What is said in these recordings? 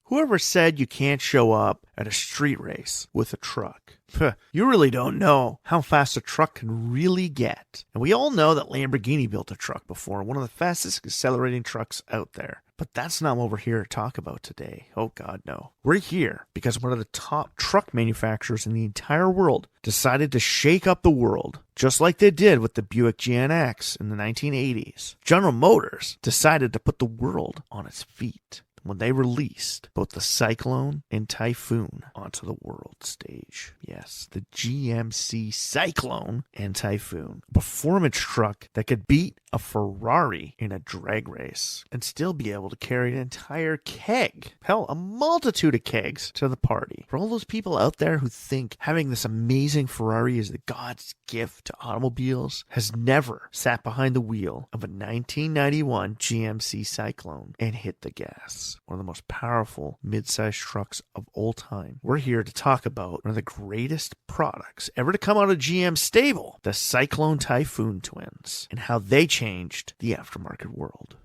Whoever said you can't show up at a street race with a truck? You really don't know how fast a truck can really get. And we all know that Lamborghini built a truck before, one of the fastest accelerating trucks out there. But that's not what we're here to talk about today. Oh God, no. We're here because one of the top truck manufacturers in the entire world decided to shake up the world, just like they did with the Buick GNX in the 1980s. General Motors decided to put the world on its feet when they released both the Syclone and Typhoon onto the world stage. Yes, the GMC Syclone and Typhoon. A performance truck that could beat a Ferrari in a drag race and still be able to carry an entire keg, hell, a multitude of kegs to the party. For all those people out there who think having this amazing Ferrari is the God's gift to automobiles, has never sat behind the wheel of a 1991 GMC Syclone and hit the gas. One of the most powerful mid-sized trucks of all time. We're here to talk about one of the greatest products ever to come out of GM's stable, the Syclone Typhoon twins, and how they changed the aftermarket world.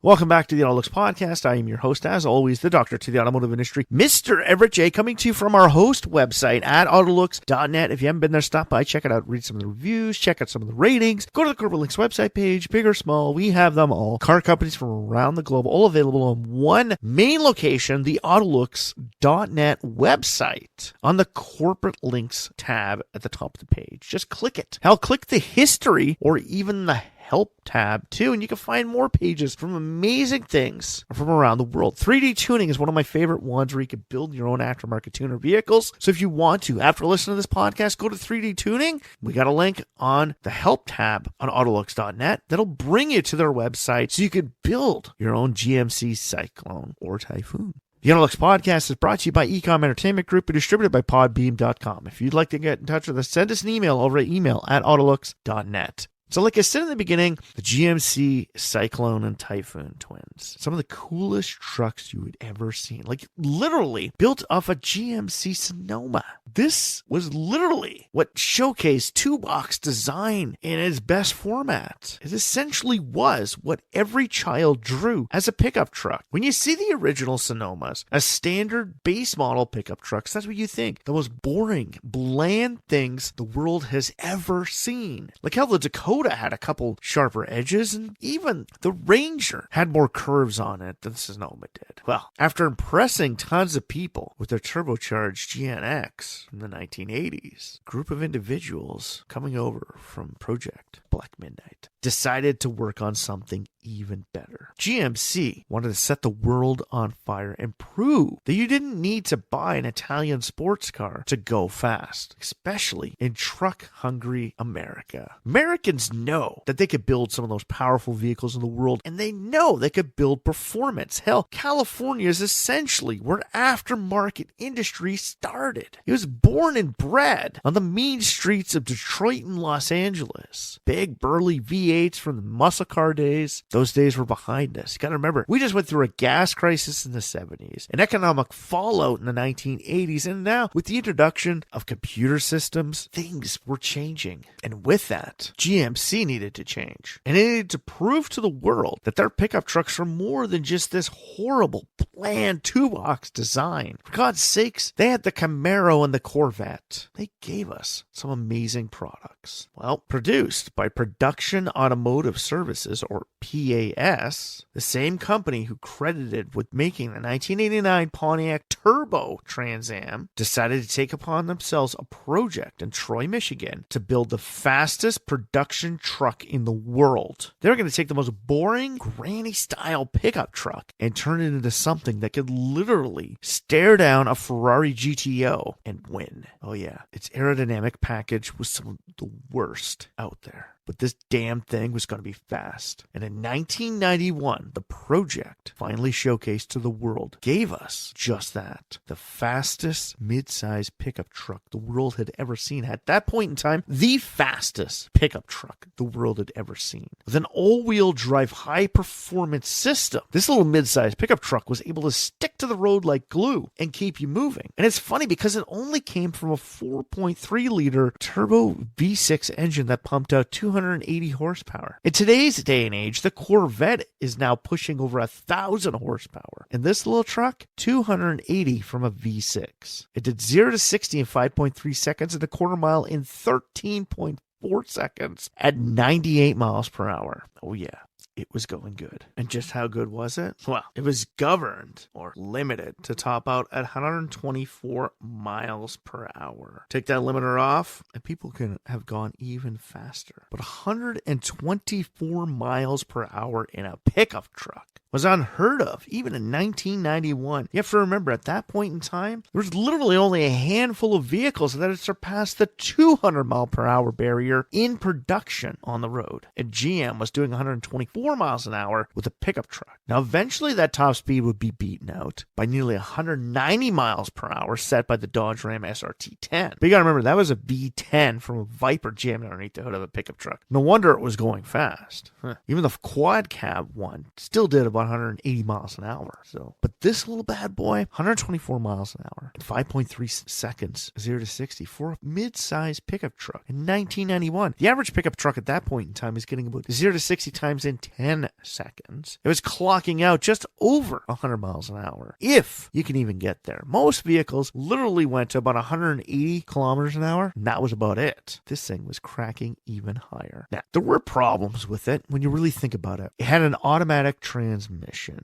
Welcome back to the AutoLooks podcast. I am your host, as always, the doctor to the automotive industry, Mr. Everett J, coming to you from our host website at AutoLooks.net. If you haven't been there, stop by, check it out, read some of the reviews, check out some of the ratings, go to the Corporate Links website page, big or small, we have them all. Car companies from around the globe, all available on one main location, the AutoLooks.net website, on the Corporate Links tab at the top of the page. Just click it. Hell, click the history or even the help tab too, and you can find more pages from amazing things from around the world. 3D tuning is one of my favorite ones where you can build your own aftermarket tuner vehicles. So if you want to, after listening to this podcast, go to 3D tuning. We got a link on the help tab on autolooks.net that'll bring you to their website so you can build your own GMC Syclone or Typhoon. The AutoLooks podcast is brought to you by Ecom Entertainment Group and distributed by podbeam.com. If you'd like to get in touch with us, send us an email over at email@autolooks.net. So like I said in the beginning, the GMC Syclone and Typhoon twins, some of the coolest trucks you would ever seen, like literally built off a GMC Sonoma. This was literally what showcased two-box design in its best format. It essentially was what every child drew as a pickup truck. When you see the original Sonomas as standard base model pickup trucks, that's what you think. The most boring, bland things the world has ever seen. Like how the Dakota had a couple sharper edges, and even the Ranger had more curves on it than Sonoma did. Well, after impressing tons of people with their turbocharged GNX from the 1980s, a group of individuals coming over from Project Black Midnight decided to work on something even better. GMC wanted to set the world on fire and prove that you didn't need to buy an Italian sports car to go fast, especially in truck-hungry America. Americans know that they could build some of those powerful vehicles in the world, and they know they could build performance. Hell, California is essentially where aftermarket industry started. It was born and bred on the mean streets of Detroit and Los Angeles. Big, burly V8s from the muscle car days. Those days were behind us. You gotta remember, we just went through a gas crisis in the 70s, an economic fallout in the 1980s, and now with the introduction of computer systems, things were changing. And with that, GMC needed to change. And it needed to prove to the world that their pickup trucks are more than just this horrible, bland two-box design. For God's sakes, they had the Camaro and the Corvette. They gave us some amazing products. Well, produced by Production Automotive Services, or PAS, the same company who credited with making the 1989 Pontiac Turbo Trans Am, decided to take upon themselves a project in Troy, Michigan to build the fastest production truck in the world. They're going to take the most boring, granny-style pickup truck and turn it into something that could literally stare down a Ferrari GTO and win. Oh yeah, its aerodynamic package was some of the worst out there. But this damn thing was going to be fast. And in In 1991, the project finally showcased to the world, gave us just that. The fastest mid-size pickup truck the world had ever seen. At that point in time, the fastest pickup truck the world had ever seen. With an all-wheel drive high-performance system, this little mid-size pickup truck was able to stick to the road like glue and keep you moving. And it's funny because it only came from a 4.3-liter turbo V6 engine that pumped out 280 horsepower. In today's day and age, the Corvette is now pushing over 1,000 horsepower. And this little truck, 280 from a V6. It did 0 to 60 in 5.3 seconds and a quarter mile in 13.4 seconds at 98 miles per hour. Oh yeah. It was going good. And just how good was it? Well, it was governed or limited to top out at 124 miles per hour. Take that limiter off, and people can have gone even faster. But 124 miles per hour in a pickup truck was unheard of, even in 1991. You have to remember, at that point in time, there was literally only a handful of vehicles that had surpassed the 200 mile per hour barrier in production on the road. And GM was doing 124 miles an hour with a pickup truck. Now, eventually that top speed would be beaten out by nearly 190 miles per hour set by the Dodge Ram SRT-10. But you gotta remember, that was a V10 from a Viper jammed underneath the hood of a pickup truck. No wonder it was going fast. Even the quad cab one still did about 180 miles an hour. But this little bad boy, 124 miles an hour in 5.3 seconds, 0 to 60 for a mid-sized pickup truck in 1991. The average pickup truck at that point in time is getting about 0 to 60 times in 10 seconds. It was clocking out just over 100 miles an hour, if you can even get there. Most vehicles literally went to about 180 kilometers an hour, and that was about it. This thing was cracking even higher. Now, there were problems with it when you really think about it. It had an automatic transmission,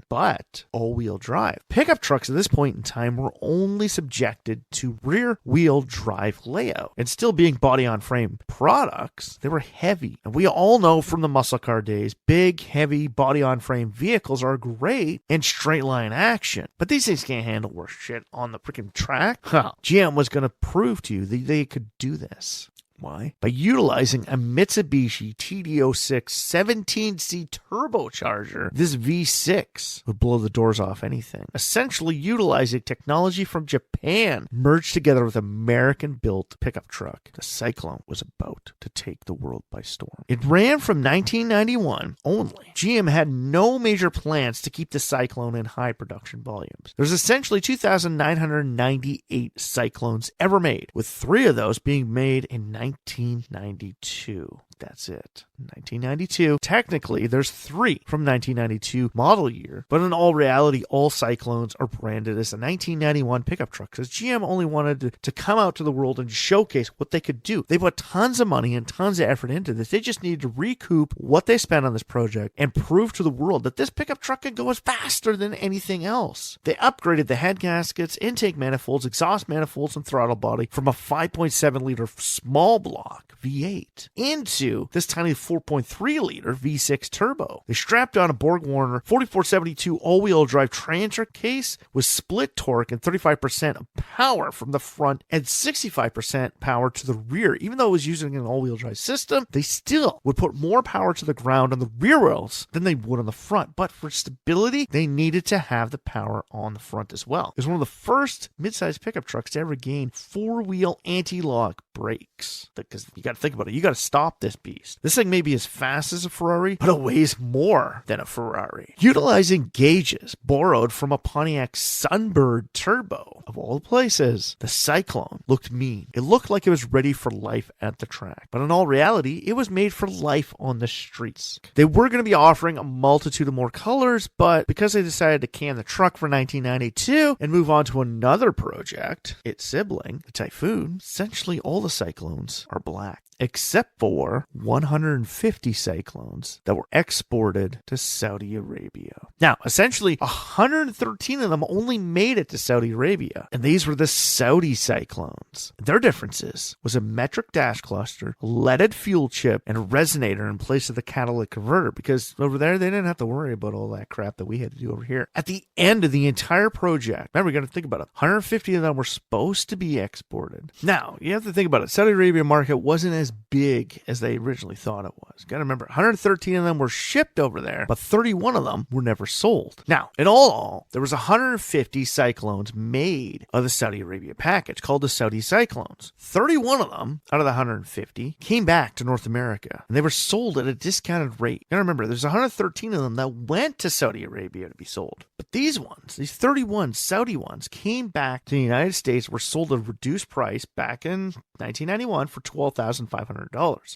but all-wheel drive. Pickup trucks at this point in time were only subjected to rear-wheel drive layout, and still being body-on-frame products, they were heavy. And we all know from the muscle car days, big, heavy, body-on-frame vehicles are great in straight-line action, but these things can't handle worse shit on the freaking track. GM was going to prove to you that they could do this. Why? By utilizing a Mitsubishi TD06 17C turbocharger, this V6 would blow the doors off anything. Essentially utilizing technology from Japan merged together with American-built pickup truck. The Syclone was about to take the world by storm. It ran from 1991 only. GM had no major plans to keep the Syclone in high production volumes. There's essentially 2,998 Syclones ever made, with 3 of those being made in 1992. That's it. 1992. Technically, there's 3 from 1992 model year, but in all reality, all Syclones are branded as a 1991 pickup truck because GM only wanted to come out to the world and showcase what they could do. They put tons of money and tons of effort into this. They just needed to recoup what they spent on this project and prove to the world that this pickup truck could go as faster than anything else. They upgraded the head gaskets, intake manifolds, exhaust manifolds, and throttle body from a 5.7 liter small block V8 into this tiny 4.3 liter V6 turbo. They strapped on a Borg-Warner 4472 all-wheel drive transfer case with split torque and 35% of power from the front and 65% power to the rear. Even though it was using an all-wheel drive system, they still would put more power to the ground on the rear wheels than they would on the front. But for stability, they needed to have the power on the front as well. It was one of the first mid-sized pickup trucks to ever gain 4-wheel anti-lock brakes. Because you got to think about it. You got to stop this beast. This thing may be as fast as a Ferrari, but it weighs more than a Ferrari. Utilizing gauges borrowed from a Pontiac Sunbird Turbo, of all places, the Syclone looked mean. It looked like it was ready for life at the track, but in all reality, it was made for life on the streets. They were going to be offering a multitude of more colors, but because they decided to can the truck for 1992 and move on to another project, its sibling, the Typhoon, essentially all the Syclones are black, except for 150 Syclones that were exported to Saudi Arabia. Now, essentially, 113 of them only made it to Saudi Arabia, and these were the Saudi Syclones. Their differences was a metric dash cluster, leaded fuel chip, and a resonator in place of the catalytic converter, because over there, they didn't have to worry about all that crap that we had to do over here. At the end of the entire project, remember, you got to think about it, 150 of them were supposed to be exported. Now, you have to think about it. Saudi Arabia market wasn't as as big as they originally thought it was. Got to remember, 113 of them were shipped over there, but 31 of them were never sold. Now, in all, there was 150 Cyclones made of the Saudi Arabia package called the Saudi Cyclones. 31 of them out of the 150 came back to North America, and they were sold at a discounted rate. Now remember, there's 113 of them that went to Saudi Arabia to be sold. But these ones, these 31 Saudi ones, came back to the United States, were sold at a reduced price back in 1991 for $12,500.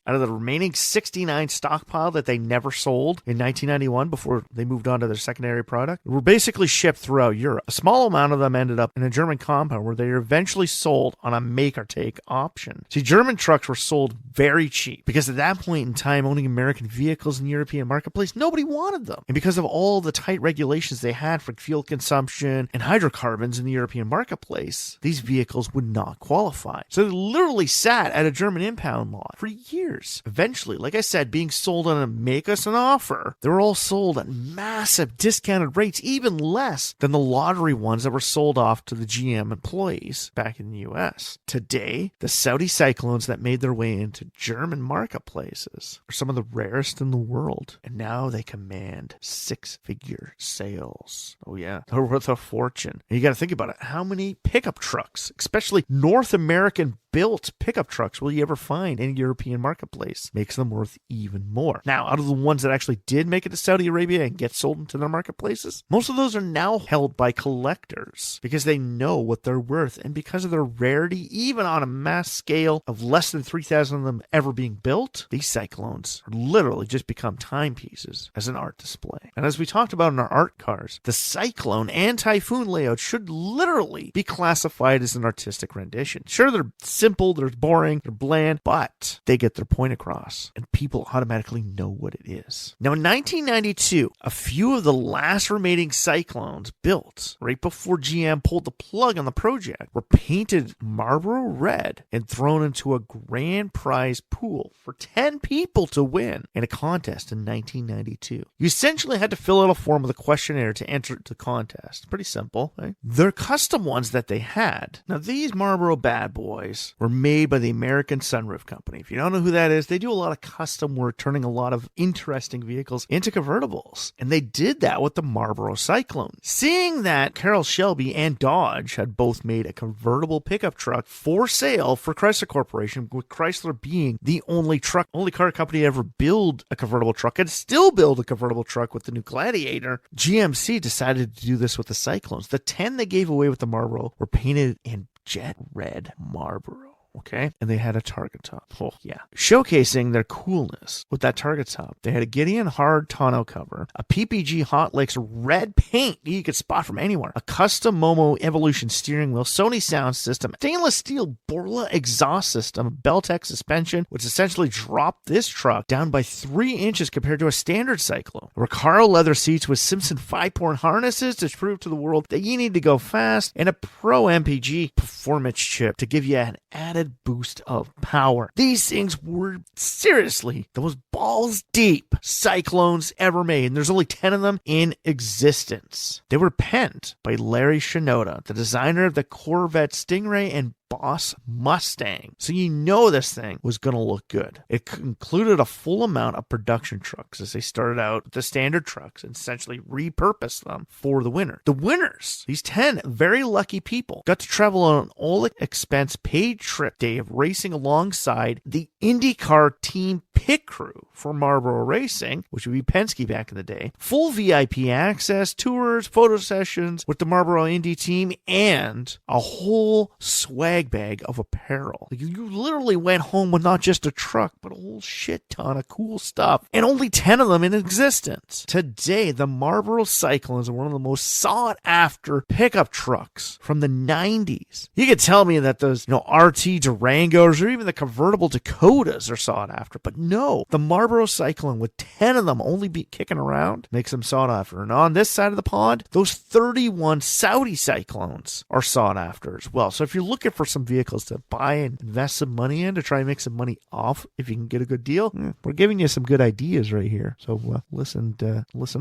Out of the remaining 69 stockpile that they never sold in 1991 before they moved on to their secondary product, were basically shipped throughout Europe. A small amount of them ended up in a German compound where they were eventually sold on a make-or-take option. See, German trucks were sold very cheap because at that point in time, owning American vehicles in the European marketplace, nobody wanted them. And because of all the tight regulations they had for fuel consumption and hydrocarbons in the European marketplace, these vehicles would not qualify. So they literally sat at a German impound lot for years. Eventually, like I said, being sold on a make us an offer, they were all sold at massive discounted rates, even less than the lottery ones that were sold off to the GM employees back in the US. Today, the Saudi Cyclones that made their way into German marketplaces are some of the rarest in the world, and now they command six-figure sales. Oh yeah, they're worth a fortune. And you got to think about it. How many pickup trucks, especially North American built pickup trucks, will you ever find in a European marketplace? Makes them worth even more. Now, out of the ones that actually did make it to Saudi Arabia and get sold into their marketplaces, most of those are now held by collectors because they know what they're worth, and because of their rarity, even on a mass scale of less than 3,000 of them ever being built, these Cyclones are literally just become timepieces as an art display. And as we talked about in our art cars, the Syclone and Typhoon layout should literally be classified as an artistic rendition. Sure, they're simple, they're boring, they're bland, but they get their point across, and people automatically know what it is. Now, in 1992, a few of the last remaining Cyclones built right before GM pulled the plug on the project were painted Marlboro red and thrown into a grand prize pool for 10 people to win in a contest in 1992. You essentially had to fill out a form with a questionnaire to enter the contest. Pretty simple, right? They're custom ones that they had. Now, these Marlboro bad boys were made by the American Sunroof Company. If you don't know who that is, they do a lot of custom work, turning a lot of interesting vehicles into convertibles. And they did that with the Marlboro Cyclone. Seeing that Carroll Shelby and Dodge had both made a convertible pickup truck for sale for Chrysler Corporation, with Chrysler being the only car company to ever build a convertible truck and still build a convertible truck with the new Gladiator, GMC decided to do this with the Cyclones. The 10 they gave away with the Marlboro were painted in jet red Marlboro. Okay, and they had a target top. Oh, yeah. Showcasing their coolness with that target top, they had a Gideon hard tonneau cover, a PPG Hot Licks red paint you could spot from anywhere, a custom Momo Evolution steering wheel, Sony sound system, stainless steel Borla exhaust system, Beltec suspension, which essentially dropped this truck down by 3 inches compared to a standard Cyclone. Recaro leather seats with Simpson 5-port harnesses to prove to the world that you need to go fast, and a Pro MPG performance chip to give you an added boost of power. These things were seriously the most balls deep Cyclones ever made, and there's only 10 of them in existence. They were penned by Larry Shinoda, the designer of the Corvette Stingray and Boss Mustang. So you know this thing was going to look good. It included a full amount of production trucks as they started out with the standard trucks and essentially repurposed them for the winner. The winners, these 10 very lucky people, got to travel on an all-expense paid trip day of racing alongside the IndyCar team pit crew for Marlboro Racing, which would be Penske back in the day. Full VIP access, tours, photo sessions with the Marlboro Indy team, and a whole swag bag of apparel. You literally went home with not just a truck, but a whole shit ton of cool stuff, and only 10 of them in existence. Today, the Marlboro Cyclones are one of the most sought after pickup trucks from the 90s. You could tell me that those, RT Durangos or even the convertible Dakotas are sought after, but know the Marlboro Cyclone with 10 of them only be kicking around makes them sought after. And on this side of the pond, those 31 Saudi Cyclones are sought after as well. So if you're looking for some vehicles to buy and invest some money in to try and make some money off if you can get a good deal, we're giving you some good ideas right here. So listen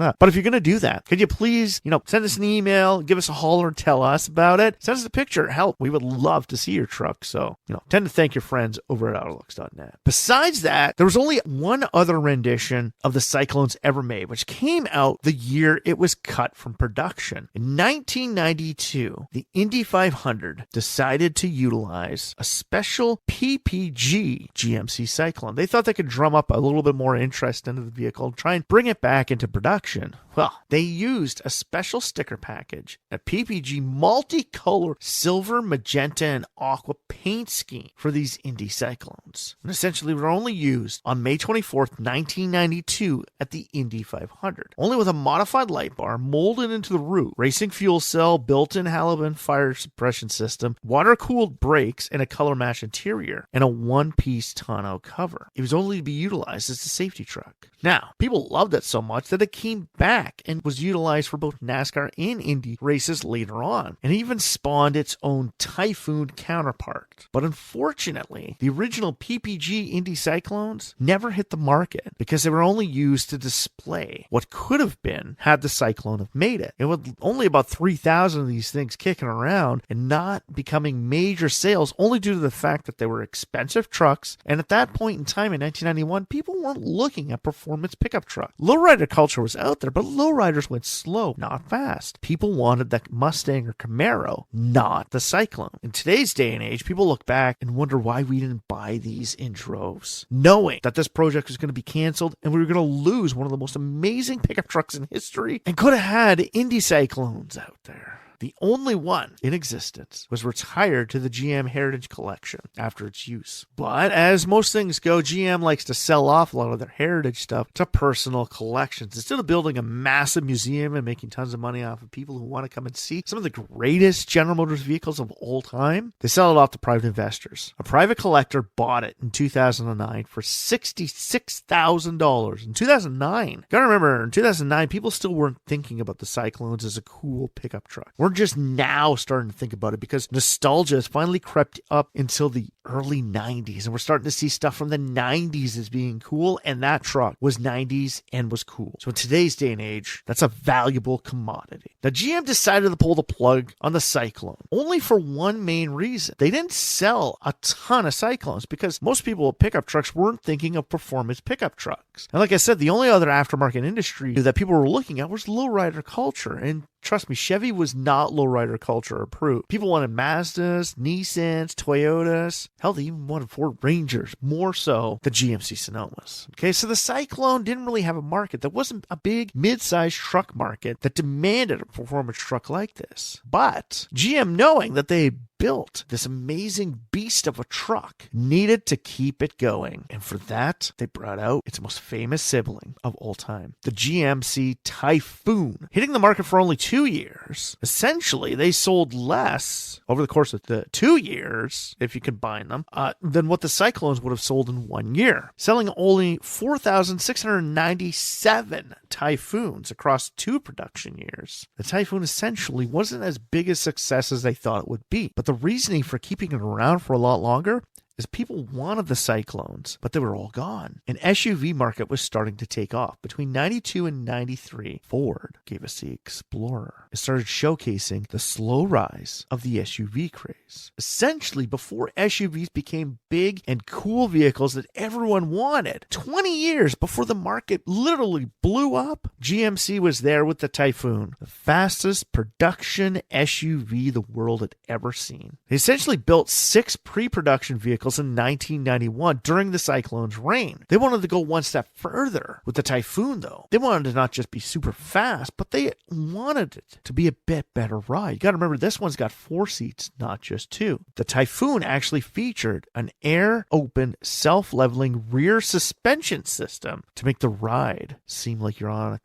up. But if you're going to do that, could you please, send us an email, give us a holler, tell us about it. Send us a picture. Help. We would love to see your truck. So, tend to thank your friends over at AutoLooks.net. Besides that, there was only one other rendition of the Cyclones ever made, which came out the year it was cut from production. In 1992, the Indy 500 decided to utilize a special PPG GMC Syclone. They thought they could drum up a little bit more interest into the vehicle and try and bring it back into production. Well, they used a special sticker package, a PPG multicolored silver, magenta, and aqua paint scheme for these Indy Cyclones. And essentially were only used on May 24th, 1992 at the Indy 500. Only with a modified light bar molded into the roof, racing fuel cell, built-in halogen fire suppression system, water-cooled brakes, and a color-matched interior, and a one-piece tonneau cover. It was only to be utilized as a safety truck. Now, people loved it so much that it came back and was utilized for both NASCAR and Indy races later on, and even spawned its own Typhoon counterpart. But unfortunately, the original PPG Indy Cyclones never hit the market because they were only used to display what could have been had the Cyclone have made it. And with only about 3,000 of these things kicking around and not becoming major sales, only due to the fact that they were expensive trucks, and at that point in time in 1991, people weren't looking at performance pickup truck. Lowrider culture was out there, but lowriders went slow, not fast. People wanted the Mustang or Camaro, not the Cyclone. In today's day and age, people look back and wonder why we didn't buy these in droves, knowing that this project was going to be canceled and we were going to lose one of the most amazing pickup trucks in history and could have had Indy Cyclones out there. The only one in existence was retired to the GM Heritage Collection after its use. But as most things go, GM likes to sell off a lot of their heritage stuff to personal collections. Instead of building a massive museum and making tons of money off of people who want to come and see some of the greatest General Motors vehicles of all time, they sell it off to private investors. A private collector bought it in 2009 for $66,000. In 2009, gotta remember, in 2009, people still weren't thinking about the Cyclones as a cool pickup truck. We're just now starting to think about it because nostalgia has finally crept up until the early 90s, and we're starting to see stuff from the 90s as being cool, and that truck was 90s and was cool. So in today's day and age, that's a valuable commodity. Now, GM decided to pull the plug on the Cyclone only for one main reason. They didn't sell a ton of Cyclones because most people with pickup trucks weren't thinking of performance pickup trucks. And like I said, the only other aftermarket industry that people were looking at was lowrider culture, and trust me, Chevy was not lowrider culture approved. People wanted Mazdas, Nissans, Toyotas. Hell, they even wanted Ford Rangers, more so the GMC Sonomas. Okay, so the Cyclone didn't really have a market. There wasn't a big mid-sized truck market that demanded a performance truck like this. But GM, knowing that they built this amazing beast of a truck, needed to keep it going. And for that, they brought out its most famous sibling of all time, the GMC Typhoon. Hitting the market for only 2 years, essentially they sold less over the course of the 2 years, if you combine them, than what the Cyclones would have sold in 1 year, selling only 4,697 Typhoons across 2 production years. The Typhoon essentially wasn't as big a success as they thought it would be, but the reasoning for keeping it around for a lot longer is people wanted the Cyclones, but they were all gone. An SUV market was starting to take off. Between 92 and 93, Ford gave us the Explorer. It started showcasing the slow rise of the SUV craze. Essentially, before SUVs became big and cool vehicles that everyone wanted, 20 years before the market literally blew up, GMC was there with the Typhoon, the fastest production SUV the world had ever seen. They essentially built 6 pre-production vehicles in 1991 during the Cyclone's reign. They wanted to go one step further with the Typhoon, though. They wanted to not just be super fast, but they wanted it to be a bit better ride. You got to remember, this one's got 4 seats, not just 2. The Typhoon actually featured an air-open, self-leveling rear suspension system to make the ride seem like you're on a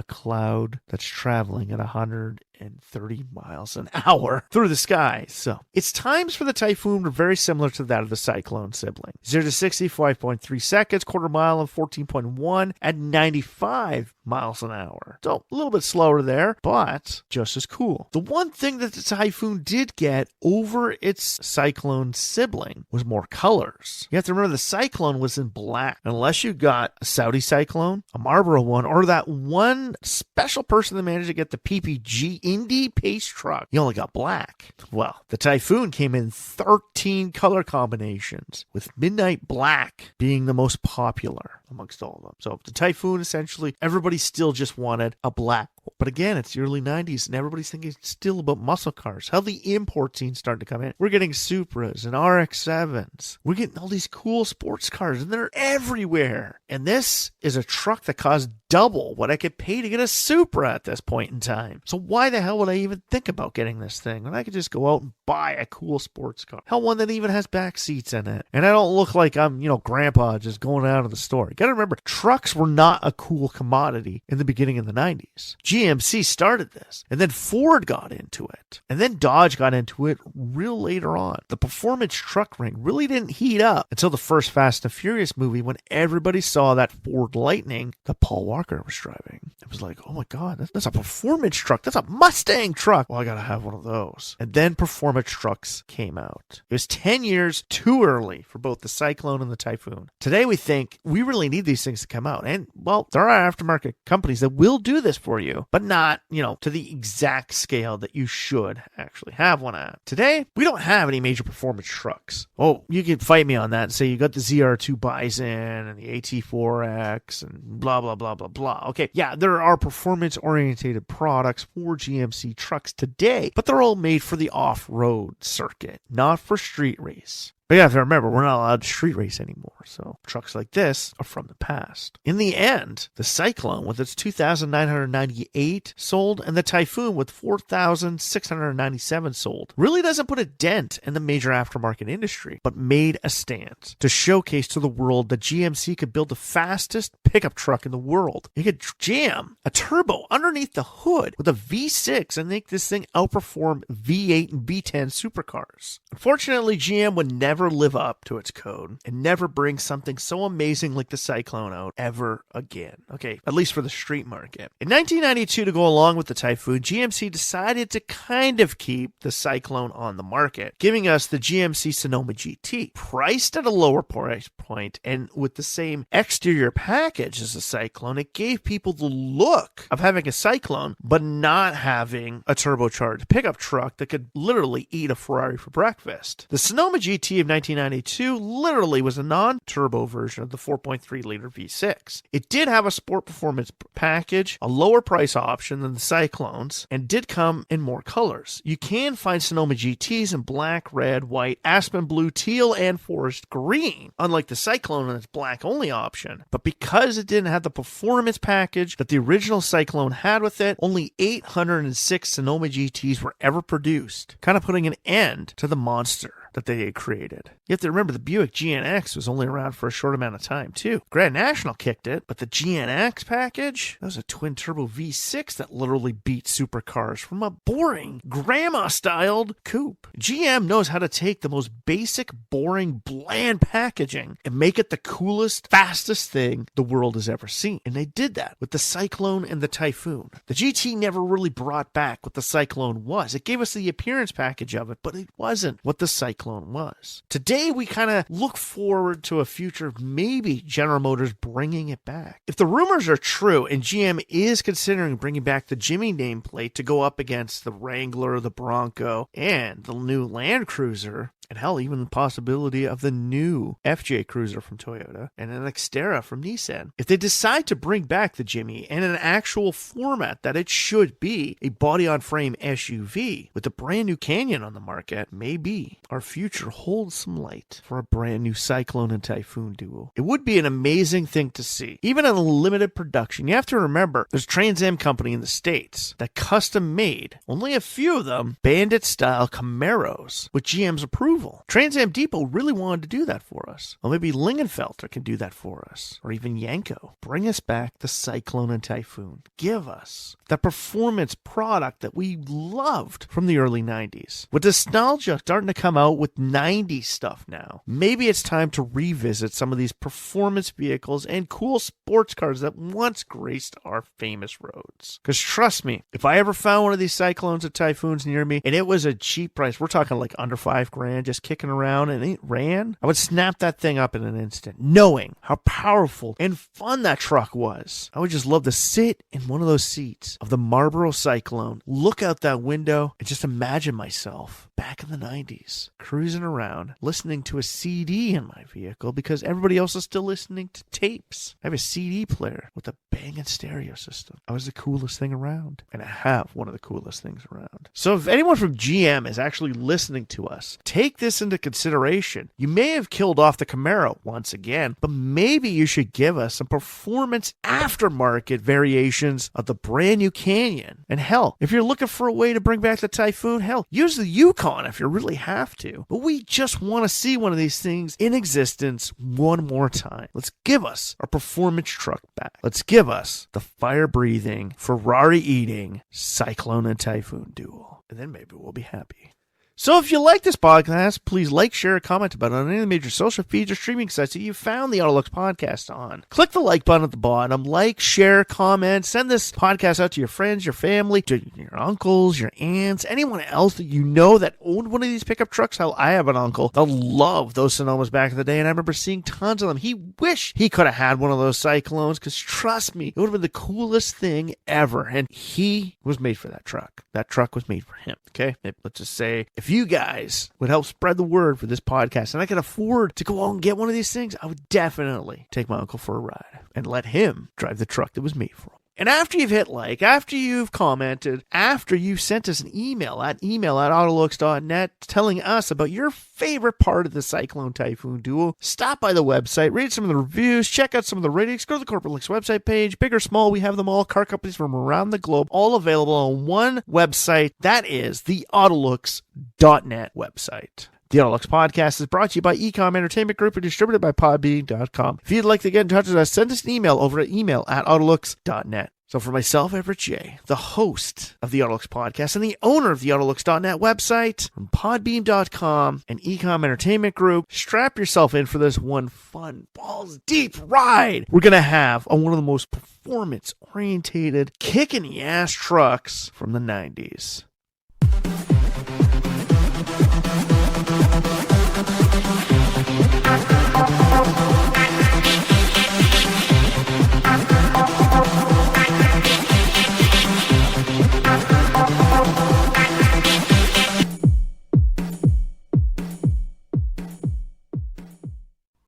cloud that's traveling at 180 130 miles an hour through the sky. So its times for the Typhoon were very similar to that of the Syclone sibling. 0 to 60, 5.3 seconds, quarter mile and 14.1 at 95 miles an hour. So a little bit slower there, but just as cool. The one thing that the Typhoon did get over its Syclone sibling was more colors. You have to remember the Syclone was in black. Unless you got a Saudi Syclone, a Marlboro one, or that one special person that managed to get the PPG Indy Pace truck, you only got black. Well, the Typhoon came in 13 color combinations, with midnight black being the most popular amongst all of them. So the Typhoon, essentially, everybody still just wanted a black. But again, it's the early 90s, and everybody's thinking still about muscle cars. How the import scene started to come in. We're getting Supras and RX-7s. We're getting all these cool sports cars, and they're everywhere. And this is a truck that cost double what I could pay to get a Supra at this point in time. So why the hell would I even think about getting this thing when I could just go out and buy a cool sports car? Hell, one that even has back seats in it. And I don't look like I'm, grandpa just going out of the store. You gotta remember, trucks were not a cool commodity in the beginning of the 90s. GMC started this, and then Ford got into it, and then Dodge got into it real later on. The performance truck ring really didn't heat up until the first Fast and Furious movie, when everybody saw that Ford Lightning that Paul Walker was driving. It was like, oh my God, that's a performance truck. That's a Mustang truck. Well, I gotta have one of those. And then performance trucks came out. It was 10 years too early for both the Syclone and the Typhoon. Today we think we really need these things to come out. And, well, there are aftermarket companies that will do this for you, but not, to the exact scale that you should actually have one at. Today, we don't have any major performance trucks. Oh, you can fight me on that and say you got the ZR2 Bison and the AT4X and blah, blah, blah, blah, blah. Okay, yeah, there are performance-oriented products for GMC trucks today, but they're all made for the off-road circuit, not for street race. But you have to remember, we're not allowed to street race anymore, so trucks like this are from the past. In the end, the Syclone with its 2,998 sold and the Typhoon with 4,697 sold really doesn't put a dent in the major aftermarket industry, but made a stand to showcase to the world that GMC could build the fastest pickup truck in the world. You could jam a turbo underneath the hood with a V6 and make this thing outperform V8 and V10 supercars. Unfortunately, GM would never live up to its code and never bring something so amazing like the Syclone out ever again. Okay, at least for the street market. In 1992, to go along with the Typhoon, GMC decided to kind of keep the Syclone on the market, giving us the GMC Sonoma GT, priced at a lower price point and with the same exterior package as the Syclone. It gave people the look of having a Syclone, but not having a turbocharged pickup truck that could literally eat a Ferrari for breakfast. The Sonoma GT of 1992 literally was a non-turbo version of the 4.3-liter V6. It did have a sport performance package, a lower price option than the Syclones, and did come in more colors. You can find Sonoma GTs in black, red, white, aspen blue, teal, and forest green, unlike the Syclone and its black-only option. But because it didn't have the performance package that the original Syclone had with it, only 806 Sonoma GTs were ever produced, kind of putting an end to the monster that they had created. You have to remember the Buick GNX was only around for a short amount of time too. Grand National kicked it, but the GNX package, that was a twin-turbo V6 that literally beat supercars from a boring, grandma-styled coupe. GM knows how to take the most basic, boring, bland packaging and make it the coolest, fastest thing the world has ever seen. And they did that with the Syclone and the Typhoon. The GT never really brought back what the Syclone was. It gave us the appearance package of it, but it wasn't what the Syclone was. Today, we kind of look forward to a future of maybe General Motors bringing it back. If the rumors are true and GM is considering bringing back the Jimmy nameplate to go up against the Wrangler, the Bronco, and the new Land Cruiser, and hell, even the possibility of the new FJ Cruiser from Toyota and an Xterra from Nissan. If they decide to bring back the Jimmy in an actual format that it should be, a body-on-frame SUV with a brand new Canyon on the market, maybe our future holds some light for a brand new Syclone and Typhoon duo. It would be an amazing thing to see. Even in a limited production, you have to remember there's Trans Am Company in the States that custom made, only a few of them, Bandit-style Camaros with GM's approval approval. Trans Am Depot really wanted to do that for us. Or maybe Lingenfelter can do that for us. Or even Yanko. Bring us back the Syclone and Typhoon. Give us that performance product that we loved from the early 90s. With nostalgia starting to come out with 90s stuff now, maybe it's time to revisit some of these performance vehicles and cool sports cars that once graced our famous roads. Because trust me, if I ever found one of these Cyclones and Typhoons near me and it was a cheap price, we're talking like under $5,000 just kicking around and it ran, I would snap that thing up in an instant, knowing how powerful and fun that truck was. I would just love to sit in one of those seats of the Marlboro Cyclone, look out that window, and just imagine myself back in the 90s, cruising around, listening to a CD in my vehicle because everybody else is still listening to tapes. I have a CD player with a banging stereo system. I was the coolest thing around, and I have one of the coolest things around. So if anyone from GM is actually listening to us, take this into consideration. You may have killed off the Camaro once again, but maybe you should give us some performance aftermarket variations of the brand new Canyon. And hell, if you're looking for a way to bring back the Typhoon, hell, use the Yukon if you really have to. But we just want to see one of these things in existence one more time. Let's give us our performance truck back. Let's give us the fire-breathing, Ferrari-eating Syclone and Typhoon duel. And then maybe we'll be happy. So if you like this podcast, please like, share, comment about it on any of the major social feeds or streaming sites that you found the AutoLooks podcast on. Click the like button at the bottom, like, share, comment, send this podcast out to your friends, your family, to your uncles, your aunts, anyone else that you know that owned one of these pickup trucks. Hell, I have an uncle that loved those Sonomas back in the day, and I remember seeing tons of them. He wished he could have had one of those Cyclones, because trust me, it would have been the coolest thing ever, and he was made for that truck. That truck was made for him, okay? Let's just say, if you guys would help spread the word for this podcast and I could afford to go out and get one of these things, I would definitely take my uncle for a ride and let him drive the truck that was made for him. And after you've hit like, after you've commented, after you've sent us an email at autolooks.net telling us about your favorite part of the Syclone Typhoon duel, stop by the website, read some of the reviews, check out some of the ratings, go to the Corporate Links website page, big or small, we have them all, car companies from around the globe, all available on one website. That is the autolooks.net website. The AutoLooks podcast is brought to you by Ecom Entertainment Group and distributed by podbean.com. If you'd like to get in touch with us, send us an email over at email@autolooks.net. So for myself, Everett J, the host of the AutoLooks podcast and the owner of the AutoLooks.net website, from podbean.com and Ecom Entertainment Group, strap yourself in for this one fun, balls-deep ride we're going to have on one of the most performance-orientated, kick-in-the-ass trucks from the 90s.